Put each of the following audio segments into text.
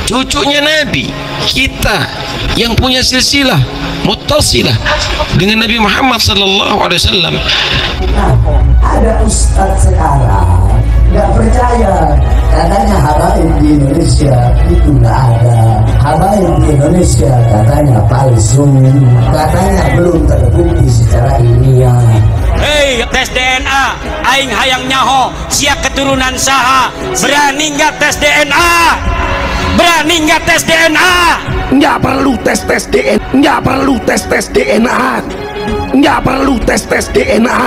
cucunya Nabi, kita yang punya silsilah muttasilah dengan Nabi Muhammad sallallahu alaihi wasallam. Ada ustadz sekarang nggak percaya, katanya habaib di Indonesia itu nggak ada, habaib di Indonesia katanya palsu, katanya belum terbukti secara ilmiah. Hei, tes DNA, aing hayang nyaho sia keturunan saha, berani nggak tes DNA? Berani nggak tes DNA? Nggak perlu tes DNA, nggak perlu tes DNA, nggak perlu tes DNA.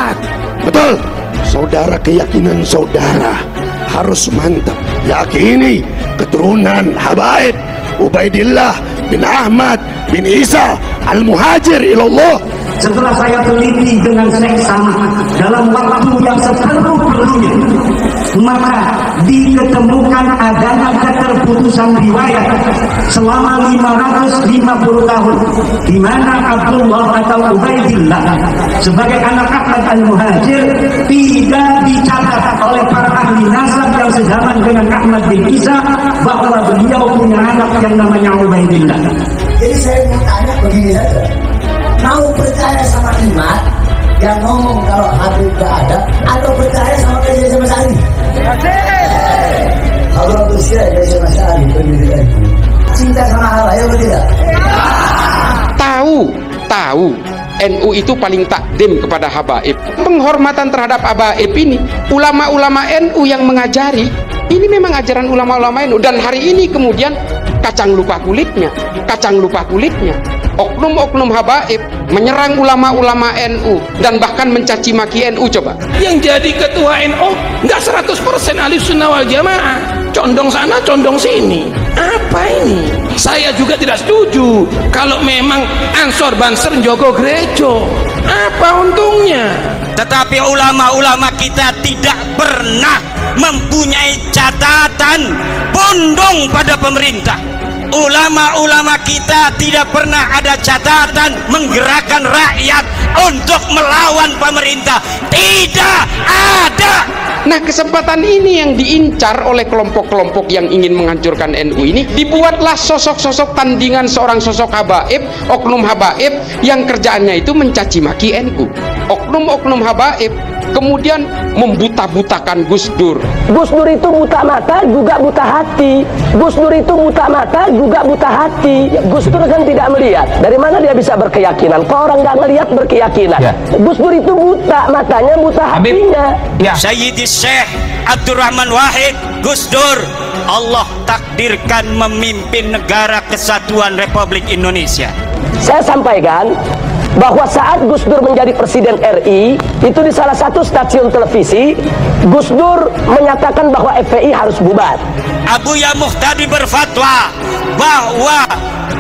Betul, saudara, keyakinan saudara harus mantap. Yakini keturunan habaib Ubaidillah bin Ahmad bin Isa al-Muhajir ilallah. Setelah saya teliti dengan seksama dalam waktu yang sepenuh-penuhnya, maka diketemukan adanya keterputusan riwayat selama 550 tahun, di mana Abdullah atau Ubaidillah sebagai anak Ahmad al-Muhajir tidak dicatat oleh para ahli nasab yang sezaman dengan Ahmad bin Isa bahwa beliau punya anak yang namanya Ubaidillah. Jadi saya mau tanya begini saja, mau percaya sama iman yang ngomong kalau Habib gak ada, atau percaya sama Kiai Mas Ali? Kalau percaya Kiai Mas Ali pendidikan cinta sama Allah ya atau tidak? Tahu NU itu paling takdim kepada habaib. Penghormatan terhadap habaib ini ulama-ulama NU yang mengajari. Ini memang ajaran ulama-ulama NU, dan hari ini kemudian kacang lupa kulitnya. Oknum-oknum habaib menyerang ulama-ulama NU dan bahkan mencaci maki NU. Coba Yang jadi ketua NU nggak 100% ahli sunnah wal jamaah, condong sana condong sini. Apa ini? Saya juga tidak setuju kalau memang Ansor Banser njogo gereja. Apa untungnya? Tetapi ulama-ulama kita tidak pernah mempunyai catatan bondong pada pemerintah. Ulama-ulama kita tidak pernah ada catatan menggerakkan rakyat untuk melawan pemerintah. Tidak ada. Nah, kesempatan ini yang diincar oleh kelompok-kelompok yang ingin menghancurkan NU ini. Dibuatlah sosok-sosok tandingan seorang sosok habaib, oknum habaib yang kerjaannya itu mencaci maki NU. Oknum-oknum habaib kemudian membuta-butakan Gus Dur. Gus Dur itu buta mata juga buta hati. Gus Dur itu buta mata juga buta hati. Gus Dur kan tidak melihat. Dari mana dia bisa berkeyakinan? Kalau orang nggak ngelihat berkeyakinan. Ya. Gus Dur itu buta matanya, buta hatinya. Ya. Sayyidi Syekh Abdurrahman Wahid Gus Dur, Allah takdirkan memimpin negara kesatuan Republik Indonesia. Saya sampaikan bahwa saat Gus Dur menjadi Presiden RI, itu di salah satu stasiun televisi, Gus Dur menyatakan bahwa FPI harus bubar. Abuya Muhtadi berfatwa bahwa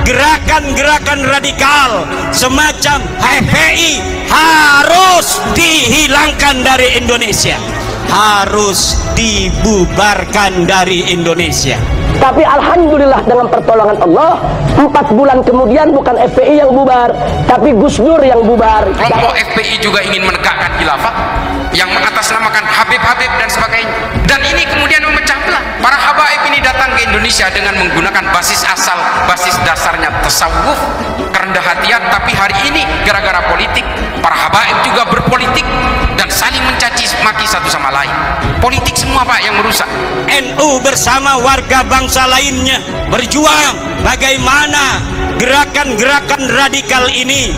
gerakan-gerakan radikal semacam FPI harus dihilangkan dari Indonesia, harus dibubarkan dari Indonesia. Tapi alhamdulillah dengan pertolongan Allah, 4 bulan kemudian bukan FPI yang bubar, tapi Gus Dur yang bubar. Kelompok FPI juga ingin menegakkan khilafah yang mengatasnamakan Habib-Habib dan sebagainya. Dan ini kemudian memecah belah. Para habaib ini datang ke Indonesia dengan menggunakan basis asal, basis dasarnya tasawuf, kerendah hatian. Tapi hari ini gara-gara politik, para habaib juga berpolitik dan saling mencaci maki satu sama lain. Politik semua Pak yang merusak. NU bersama warga bangsa lainnya berjuang bagaimana gerakan-gerakan radikal ini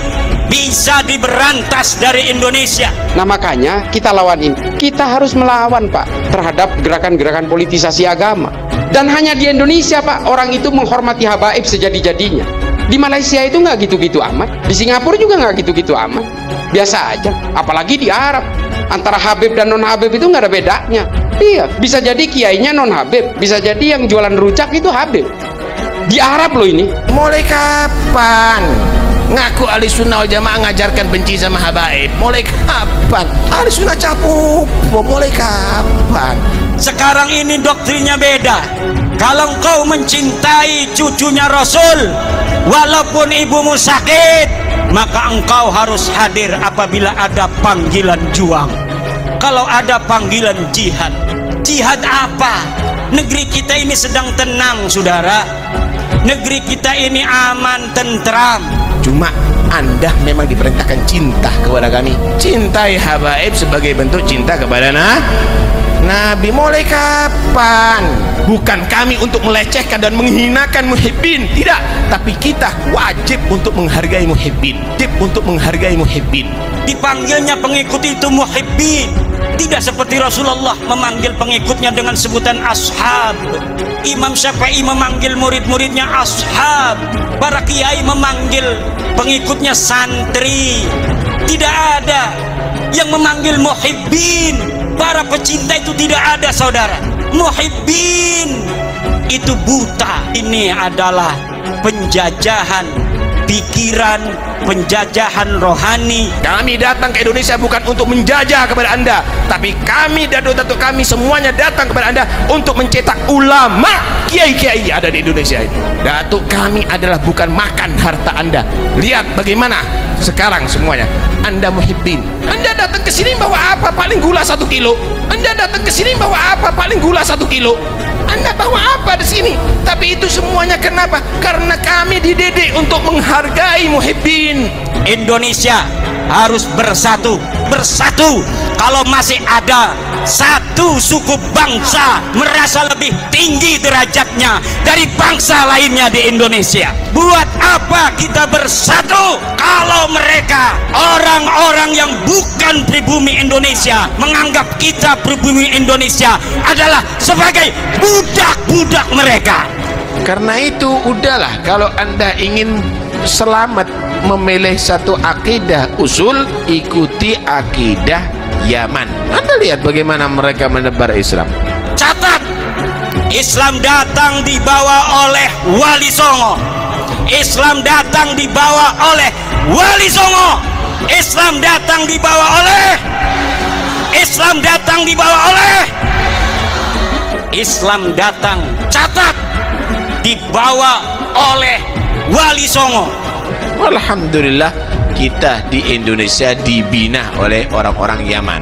bisa diberantas dari Indonesia. Nah makanya kita lawan ini. Kita harus melawan Pak terhadap gerakan-gerakan politisasi agama. Dan hanya di Indonesia Pak orang itu menghormati habaib sejadi-jadinya. Di Malaysia itu nggak gitu-gitu amat. Di Singapura juga nggak gitu-gitu amat. Biasa aja. Apalagi di Arab. Antara Habib dan non Habib itu nggak ada bedanya. Iya, bisa jadi kiainya non Habib, bisa jadi yang jualan rujak itu Habib. Di Arab loh ini. Mulai kapan ngaku ahli sunnah wal jamaah ngajarkan benci sama habaib? Mulai kapan? Ahli sunnah capuk. Mulai kapan? Sekarang ini doktrinnya beda. Kalau engkau mencintai cucunya Rasul, walaupun ibumu sakit, maka engkau harus hadir apabila ada panggilan juang. Kalau ada panggilan jihad. Jihad apa? Negeri kita ini sedang tenang, saudara. Negeri kita ini aman, tentram. Cuma Anda memang diperintahkan cinta kepada kami. Cintai habaib sebagai bentuk cinta kepada Nabi. Mulai kapan? Bukan kami untuk melecehkan dan menghinakan muhibbin, tidak. Tapi kita wajib untuk menghargai muhibbin. Wajib untuk menghargai muhibbin. Dipanggilnya pengikut itu muhibbin, tidak seperti Rasulullah memanggil pengikutnya dengan sebutan ashab. Imam Syafi'i memanggil murid-muridnya ashab. Para kiai memanggil pengikutnya santri. Tidak ada yang memanggil muhibbin. Para pecinta itu tidak ada, saudara. Muhibbin itu buta. Ini adalah penjajahan pikiran, penjajahan rohani. Kami datang ke Indonesia bukan untuk menjajah kepada Anda, tapi kami, datuk-datuk kami semuanya datang kepada Anda untuk mencetak ulama, kiai-kiai ada di Indonesia ini. Datuk kami adalah bukan makan harta Anda. Lihat bagaimana sekarang semuanya. Anda muhibbin. Anda datang ke sini bawa apa? Paling gula 1 kilo. Anda datang ke sini bawa apa? Paling gula 1 kilo. Anda bawa apa di sini? Tapi itu semuanya kenapa? Karena kami dididik untuk menghargai muhibbin. Indonesia harus bersatu. Kalau masih ada satu suku bangsa merasa lebih tinggi derajatnya dari bangsa lainnya di Indonesia, buat apa kita bersatu kalau mereka orang-orang yang bukan pribumi Indonesia menganggap kita pribumi Indonesia adalah sebagai budak-budak mereka. Karena itu udahlah, kalau Anda ingin selamat memilih satu akidah usul, ikuti akidah Yaman. Anda lihat bagaimana mereka menebar Islam. Catat, Islam datang dibawa oleh Wali Songo. Islam datang dibawa oleh Wali Songo. Islam datang dibawa oleh Islam datang catat, dibawa oleh Wali Songo. Alhamdulillah kita di Indonesia dibina oleh orang-orang Yaman.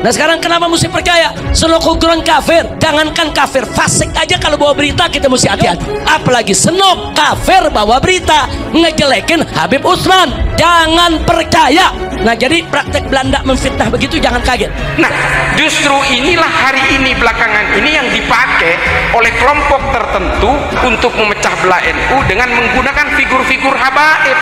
Nah sekarang kenapa mesti percaya? Senok ukuran kafir, jangankan kafir, fasik aja kalau bawa berita kita mesti hati-hati. Apalagi senok kafir bawa berita ngejelekin Habib Utsman, jangan percaya. Nah jadi praktek Belanda memfitnah begitu jangan kaget. Nah justru inilah hari ini belakangan ini yang dipakai oleh kelompok tertentu untuk memecah belah NU dengan menggunakan figur-figur habaib.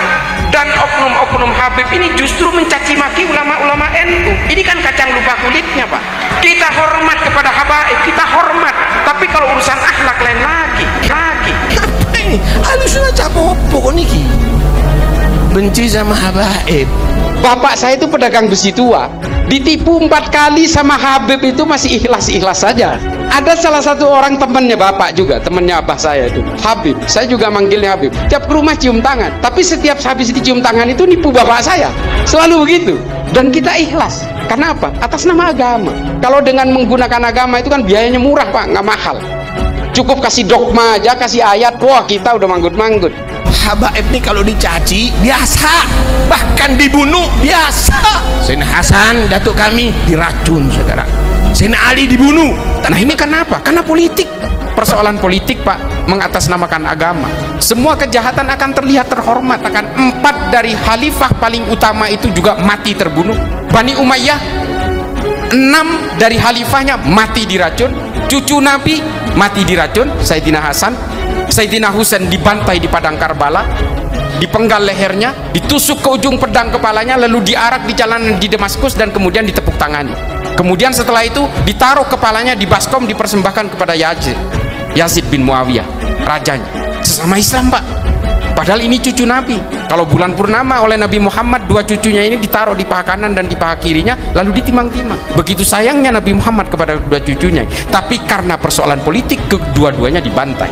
Dan oknum-oknum Habib ini justru mencaci maki ulama-ulama NU. Ini kan kacang lupa kulitnya, Pak. Kita hormat kepada habaib, kita hormat. Tapi kalau urusan akhlak lain lagi. Apa ini? Alusnya capopo niki. Benci sama habaib. Bapak saya itu pedagang besi tua, ditipu 4 kali sama Habib itu masih ikhlas-ikhlas saja. Ada salah satu orang temannya bapak juga, temannya abah saya itu Habib, saya juga manggilnya Habib. Tiap ke rumah cium tangan, tapi setiap habis dicium tangan itu nipu bapak saya, selalu begitu. Dan kita ikhlas, karena apa? Atas nama agama. Kalau dengan menggunakan agama itu kan biayanya murah, Pak, nggak mahal. Cukup kasih dogma aja, kasih ayat, wah kita udah manggut-manggut. Habaib ini kalau dicaci biasa, bahkan dibunuh biasa. Sayyidina Hasan datuk kami diracun, saudara. Sayyidina Ali dibunuh. Nah ini kenapa? Karena politik. Persoalan politik, Pak, mengatasnamakan agama. Semua kejahatan akan terlihat terhormat. Akan 4 dari khalifah paling utama itu juga mati terbunuh. Bani Umayyah, 6 dari khalifahnya mati diracun. Cucu Nabi mati diracun, Sayyidina Hasan. Sayyidina Husain dibantai di padang Karbala, dipenggal lehernya, ditusuk ke ujung pedang kepalanya, lalu diarak di jalanan di Damaskus dan kemudian ditepuk tangannya. Kemudian setelah itu ditaruh kepalanya di baskom, dipersembahkan kepada Yazid bin Muawiyah, rajanya. Sesama Islam, Pak. Padahal ini cucu Nabi. Kalau bulan purnama oleh Nabi Muhammad, 2 cucunya ini ditaruh di paha kanan dan di paha kirinya, lalu ditimang-timang. Begitu sayangnya Nabi Muhammad kepada 2 cucunya. Tapi karena persoalan politik, kedua-duanya dibantai.